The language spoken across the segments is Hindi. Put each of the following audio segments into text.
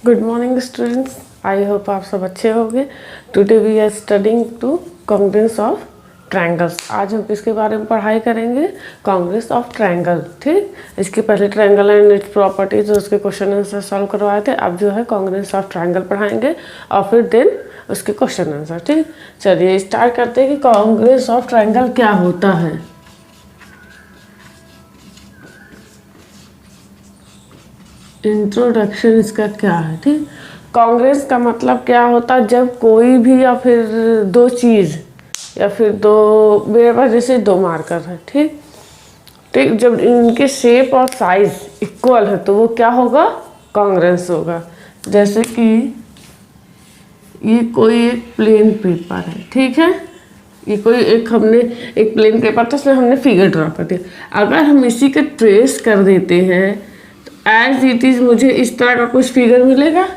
Good morning students, I hope आप सब अच्छे होंगे। Today we are studying to congruence of triangles. आज हम किसके बारे में पढ़ाई करेंगे? Congruence of triangle. ठीक, इसके पहले ट्रायंगल एंड इट्स प्रॉपर्टीज उसके क्वेश्चन आंसर सॉल्व करवाए थे। अब जो है कांग्रेस ऑफ ट्रायंगल पढ़ाएंगे और फिर देन उसके क्वेश्चन आंसर। ठीक, चलिए स्टार्ट करते हैं कि कांग्रेस ऑफ ट्रायंगल क्या होता है। इंट्रोडक्शन इसका क्या है? ठीक, कांग्रेस का मतलब क्या होता है? जब कोई भी या फिर दो चीज़ या फिर दो, मेरे पास जैसे दो मार्कर है, ठीक ठीक, जब इनके शेप और साइज इक्वल है तो वो क्या होगा? कांग्रेस होगा। जैसे कि ये कोई एक प्लेन पेपर है, ठीक है, ये कोई एक हमने एक प्लेन पेपर था, उसमें हमने फिगर ड्रॉ कर दिया। अगर हम इसी का ट्रेस कर देते हैं एज इट इज, मुझे इस तरह का कुछ फिगर मिलेगा,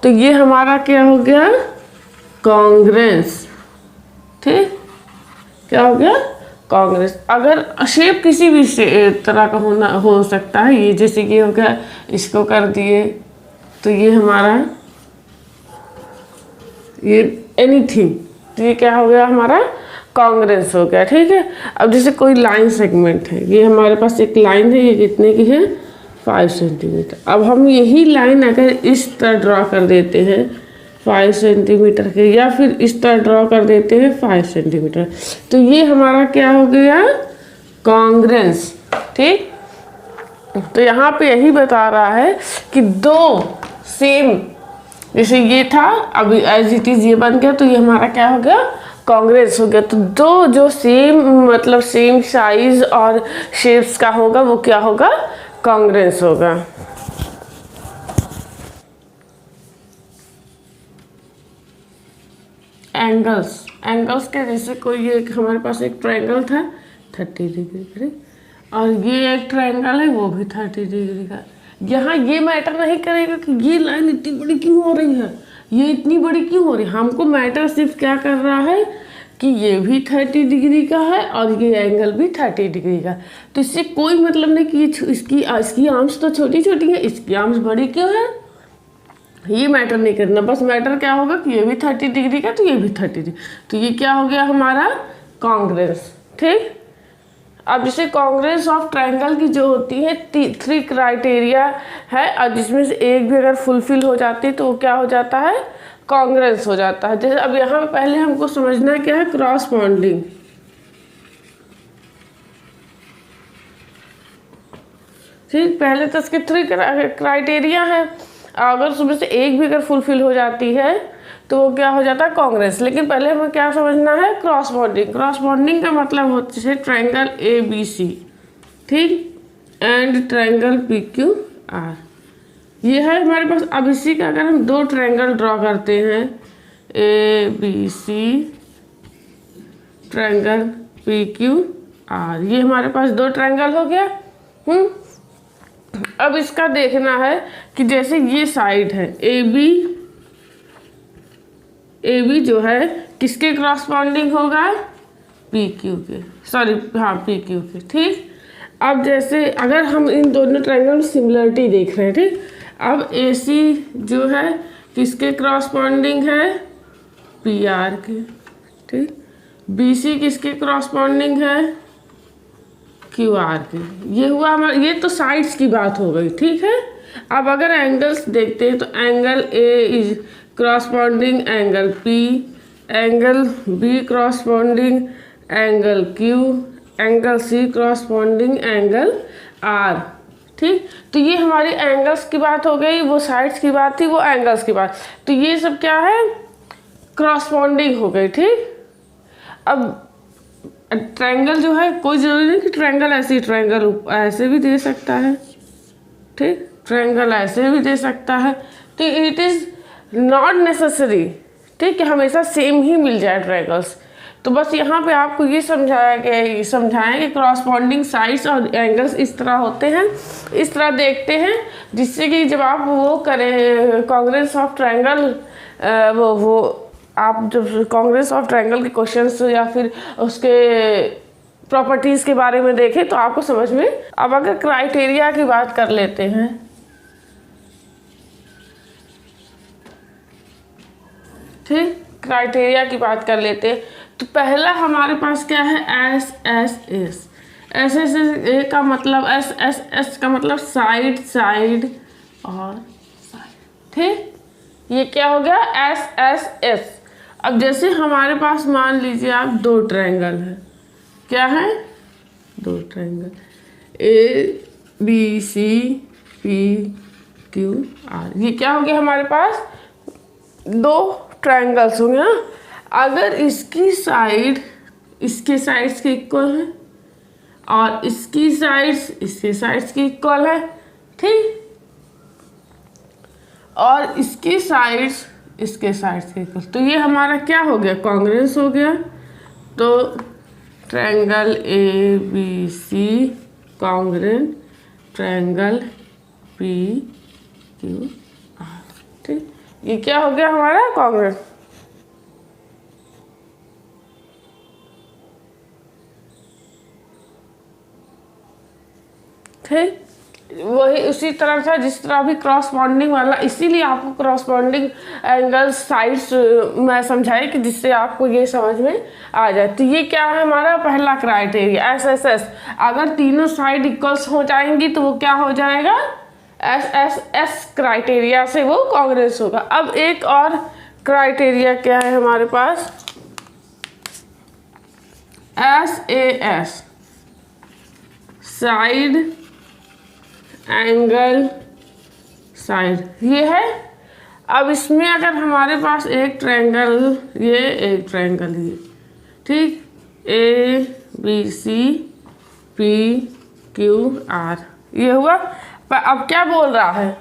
तो ये हमारा क्या हो गया? कांग्रेस। ठीक, क्या हो गया? कांग्रेस। अगर शेप किसी भी तरह का होना हो सकता है, ये जैसे कि हो गया, इसको कर दिए तो ये हमारा ये एनीथिंग, तो ये क्या हो गया? हमारा कांग्रेस हो गया। ठीक है, अब जैसे कोई लाइन सेगमेंट है, ये हमारे पास एक लाइन है, ये कितने की है? 5 सेंटीमीटर। अब हम यही लाइन अगर इस तरह ड्रॉ कर देते हैं 5 सेंटीमीटर के, या फिर इस तरह ड्रॉ कर देते हैं 5 सेंटीमीटर, तो ये हमारा क्या हो गया? कांग्रेस। ठीक, तो यहाँ पे यही बता रहा है कि दो सेम, जैसे ये था, अब एज इट इज ये बन गया, तो ये हमारा क्या हो गया? कांग्रेस हो गया। तो दो जो सेम मतलब सेम साइज और शेप्स का होगा वो क्या होगा? कांग्रेस होगा। एंगल्स, एंगल्स के जैसे कोई एक हमारे पास एक ट्रायंगल था 30 डिग्री, और ये एक ट्रायंगल है वो भी 30 डिग्री का। यहाँ ये मैटर नहीं करेगा कि ये लाइन इतनी बड़ी क्यों हो रही है, ये इतनी बड़ी क्यों हो रही है। हमको मैटर सिर्फ क्या कर रहा है कि ये भी 30 डिग्री का है और ये एंगल भी 30 डिग्री का। तो इससे कोई मतलब नहीं कि इसकी आर्म्स तो छोटी छोटी है, इसकी आर्म्स बड़ी क्यों है, ये मैटर नहीं करना। बस मैटर क्या होगा कि ये भी 30 डिग्री का तो ये भी 30 डिग्री, तो ये क्या हो गया? हमारा कांग्रेस। ठीक, अब जैसे कांग्रेस ऑफ ट्रायंगल की जो होती है 3 क्राइटेरिया है, और जिसमें से एक भी अगर फुलफिल हो जाती है तो वो क्या हो जाता है? कांग्रेस हो जाता है। जैसे अब यहाँ पे पहले हमको समझना क्या है? Cross bonding. ठीक, पहले तो इसके 3 क्राइटेरिया है, अगर उसमें से एक भी अगर फुलफिल हो जाती है तो वो क्या हो जाता है? कांग्रेस। लेकिन पहले हमें क्या समझना है? Cross bonding. क्रॉस बॉन्डिंग का मतलब होता है ट्रायंगल ABC, ठीक, एंड ट्रायंगल PQR, ये है हमारे पास। अब इसी का अगर हम दो ट्रायंगल ड्रॉ करते हैं, ABC ट्रायंगल PQR, ये हमारे पास दो ट्रायंगल हो गया। अब इसका देखना है कि जैसे ये साइड है AB जो है किसके क्रॉसपॉन्डिंग होगा? PQ के, सॉरी हाँ PQ के। ठीक, अब जैसे अगर हम इन दोनों ट्रायंगल सिमिलरिटी देख रहे हैं, ठीक, अब AC जो है किसके क्रॉसपॉन्डिंग है? PR के। ठीक, BC किसके क्रॉसपॉन्डिंग है? QR के। ये हुआ हमारा, ये तो साइड्स की बात हो गई। ठीक है, अब अगर एंगल्स देखते हैं तो angle A is corresponding angle P, angle B corresponding angle Q, angle C corresponding angle R। ठीक, तो ये हमारी एंगल्स की बात हो गई, वो साइड्स की बात थी, वो एंगल्स की बात। तो ये सब क्या है? क्रॉसपॉन्डिंग हो गई। ठीक, अब ट्रायंगल जो है, कोई ज़रूरी नहीं कि ट्रायंगल ऐसे, ट्रायंगल ऐसे भी दे सकता है, ठीक, ट्रायंगल ऐसे भी दे सकता है, तो इट इज़ नॉट नेसेसरी, ठीक, कि हमेशा सेम ही मिल जाए ट्रायंगल्स। तो बस यहाँ पे आपको ये समझाएं कि क्रॉसपॉन्डिंग साइड्स और एंगल्स इस तरह होते हैं, इस तरह देखते हैं, जिससे कि जब आप वो करें कांग्रेस ऑफ ट्रायंगल, वो आप जब कांग्रेस ऑफ ट्रायंगल के क्वेश्चंस या फिर उसके प्रॉपर्टीज़ के बारे में देखें तो आपको समझ में। अब अगर क्राइटेरिया की बात कर लेते हैं, ठीक, क्राइटेरिया की बात कर लेते हैं। तो पहला हमारे पास क्या है, S S S. S S A का मतलब, एस एस एस का मतलब साइड, साइड और साइड। ठीक, ये क्या हो गया, एस एस एस। अब जैसे हमारे पास मान लीजिए आप दो ट्रायंगल है, क्या है, दो triangle A B C P Q R. ये क्या हो गया हमारे पास, दो ट्रायंगल्स होंगे ना। अगर इसकी साइड इसके साइड्स के इक्वल है और इसकी साइड्स इसके साइड्स के इक्वल है, ठीक, और इसकी साइड्स इसके साइड्स के इक्वल, तो ये हमारा क्या हो गया, कॉन्ग्रुएंस हो गया। तो triangle A B C congruent triangle P Q R. ठीक, ये क्या हो गया हमारा, कॉन्ग्रुएंट। ठीक, वही उसी तरह था जिस तरह अभी क्रॉस बॉन्डिंग वाला, इसीलिए आपको क्रॉस बॉन्डिंग एंगल साइड्स मैं समझाई कि जिससे आपको ये समझ में आ जाए। तो ये क्या है हमारा पहला क्राइटेरिया, एस एस एस। अगर तीनों साइड इक्वल्स हो जाएंगी तो वो क्या हो जाएगा, एस एस एस क्राइटेरिया से वो कॉन्ग्रुएंस होगा। अब एक और क्राइटेरिया क्या है हमारे पास, S A S, side angle side, ये है। अब इसमें अगर हमारे पास एक ट्रायंगल ये, एक ट्रायंगल ये, ठीक, A B C P Q R, ये हुआ। पर अब क्या बोल रहा है,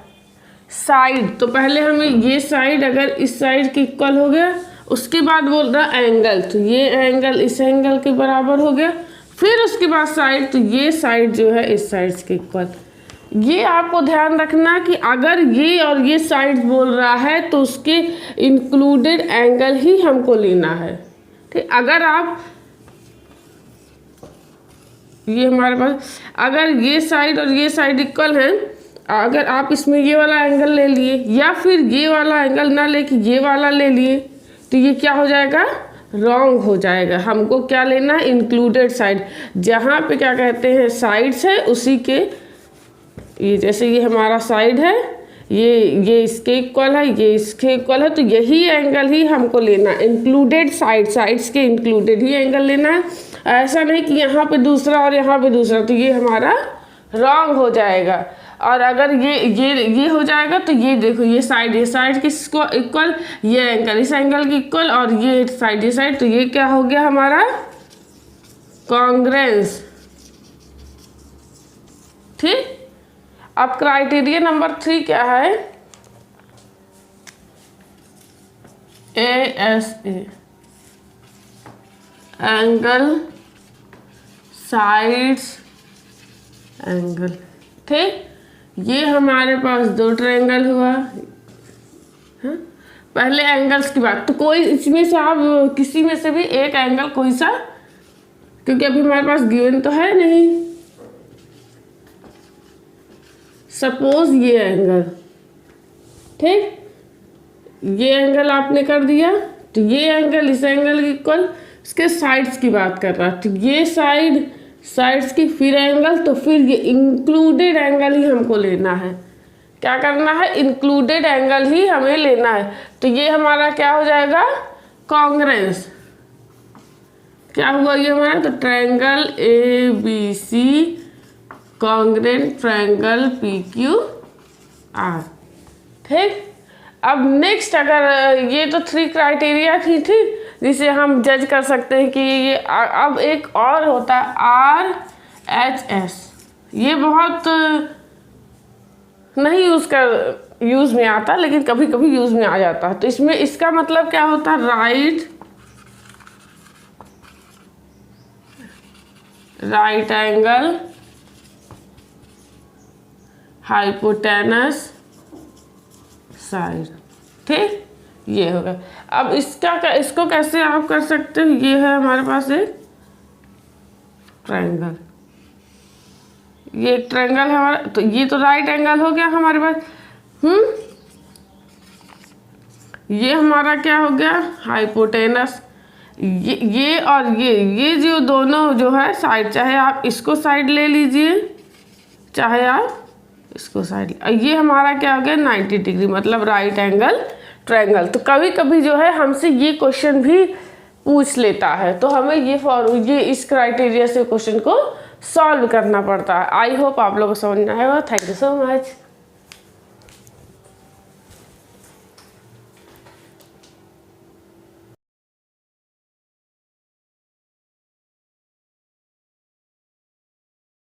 साइड। तो पहले हमें ये साइड अगर इस साइड के इक्वल हो गया, उसके बाद बोल रहा एंगल, तो ये एंगल इस एंगल के बराबर हो गया। फिर उसके बाद साइड, तो ये साइड जो है इस साइड के इक्वल। ये आपको ध्यान रखना कि अगर ये और ये साइड बोल रहा है तो उसके इंक्लूडेड एंगल ही हमको लेना है। ठीक, अगर आप ये हमारे पास अगर ये साइड और ये साइड इक्वल हैं, अगर आप इसमें ये वाला एंगल ले लिए या फिर ये वाला एंगल ना लेके ये वाला ले लिए, तो ये क्या हो जाएगा, रॉन्ग हो जाएगा। हमको क्या लेना है, इंक्लूडेड साइड। जहाँ पे क्या कहते हैं साइड्स है उसी के, ये जैसे ये हमारा साइड है, ये इसके इक्वल है, ये इसके इक्वल है, तो यही एंगल ही हमको लेना है, इंक्लूडेड साइड, साइड्स के इंक्लूडेड ही एंगल लेना है। ऐसा नहीं कि यहाँ पे दूसरा और यहाँ पे दूसरा, तो ये हमारा रॉन्ग हो जाएगा। और अगर ये हो जाएगा तो ये देखो, ये साइड किसको इक्वल, ये एंगल इस एंगल की इक्वल, और ये साइड, तो ये क्या हो गया हमारा, कॉन्ग्रुएंस। ठीक, अब क्राइटेरिया नंबर 3 क्या है, A S A, angle sides angle. ठीक, ये हमारे पास दो ट्रायंगल हुआ। हाँ? पहले एंगल्स की बात, तो कोई इसमें से आप किसी में से भी एक एंगल कोई सा, क्योंकि अभी हमारे पास गिवन तो है नहीं। सपोज ये एंगल, ठीक, ये एंगल आपने कर दिया, तो ये एंगल इस एंगल की इक्वल, इसके साइड्स की बात कर रहा है, तो ये साइड्स की फिर एंगल, तो फिर ये इंक्लूडेड एंगल ही हमको लेना है। क्या करना है, इंक्लूडेड एंगल ही हमें लेना है। तो ये हमारा क्या हो जाएगा, कॉन्ग्रुएंस। क्या हुआ ये हमारा, तो triangle A B C congruent triangle P Q R. ठीक, अब नेक्स्ट, अगर ये तो 3 क्राइटेरिया थी, ठीक, जिसे हम जज कर सकते हैं कि ये, अब एक और होता है आर एच एस। ये बहुत नहीं यूज़ में आता, लेकिन कभी कभी यूज़ में आ जाता है। तो इसमें इसका मतलब क्या होता है, राइट एंगल हाइपोटेनस साइड। ठीक, ये होगा। अब इसको कैसे आप कर सकते हो, ये है हमारे पास एक ट्रायंगल, ये एक ट्रायंगल है हमारा, तो ये तो राइट एंगल हो गया हमारे पास। ये हमारा क्या हो गया, हाइपोटेनस। ये और ये जो दोनों जो है साइड, चाहे आप इसको साइड ले लीजिए, चाहे आप इसको साइड, ये हमारा क्या हो गया 90 डिग्री, मतलब राइट एंगल ट्रायंगल। तो कभी कभी जो है हमसे ये क्वेश्चन भी पूछ लेता है, तो हमें ये इस क्राइटेरिया से क्वेश्चन को सॉल्व करना पड़ता है। आई होप आप लोगों को समझ में आएगा। Thank you so much.